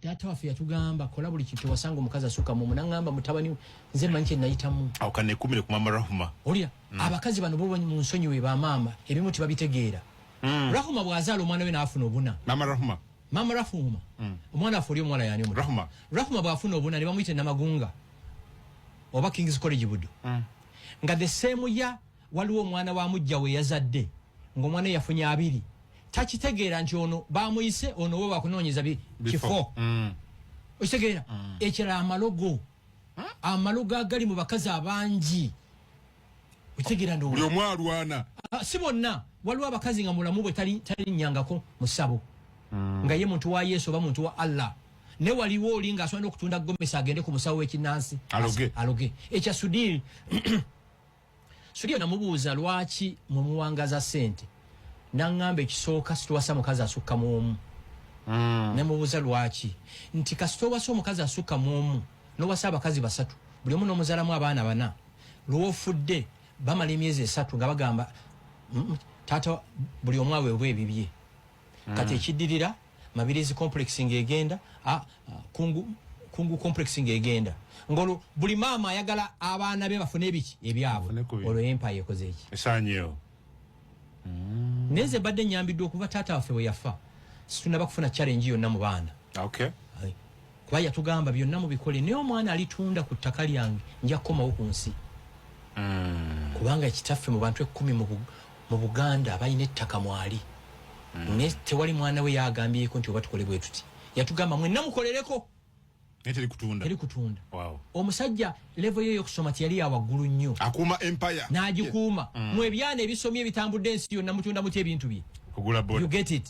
data waffe yatugamba kola buli kintu wasanga omukazi asuka mu nangamba mutabani nze manche nayitamu aukanekumire ku mama Rahuma olya abakazi bano bo mu nsonyi we ba mama ebimu tibabitegeera Rahuma bwazalo omwana we naafuna obuna mama Rahuma omwana afuli omwana yani Rahuma bwafuna obuna ne bamuyite namagunga oba King's College Budo nga the same ya waliwo omwana wa mujja we yazadde ng'omwana yafunye abiri takitegeera nti ono bamuyise ono we bakunoonyeza kifo okitegeera ekira amalogo agali mu bakazi abangi okitegeera ndo buli omu alwana si bonna waliwo abakazi nga mulamu bwe tali nnyangako mu ssabo nga ye muntu wa Yesu oba muntu wa Allah ne waliwo oli nga asobola okutunda gomesa agende ku musawo w'ekinnansi aloge ekya Sudiri namubuuza lwaki mumuwangaza ssente nangamba ekisooka situwasa mukazi asukka mu omu nemubuuza lwaki nti kasitowasa omukazi asukka mu omu n'owasa abakazi basatu buli omu n'omuzalamu abaana bana lwofudde bamala emyezi 3 nga bagamba taata buli omu aweebwa ebibye kati ekiddirira Mabirizi complex ngegenda kungu complex ngegenda ngolo buli mama ayagala abaana be bafune ebiki ebyabwe olwo empire ekoze iki esanyeyo neze badde nyambidde okuva taata waffe we yafa situnaba kufuna challenge yonna mu baana kuba yatugamba byonna mubikole naye omwana alitunda ku ttaka lyange nja kukomawo ku nsi kubanga ekitaffe mu bantu 10 mu Buganda abalina ettaka mwali ne tewali mwana we yagambyeko nti oba tukole bwe tuti yatugamba mwenna mukolereko teri kutunda omusajja level ye yokusoma tiyali yawaggulu nnyo akuma empire n'agikuuma mu ebyana ebisomye ebitambudde ensi yonna mutunda muti ebintu bye kugula boda you get it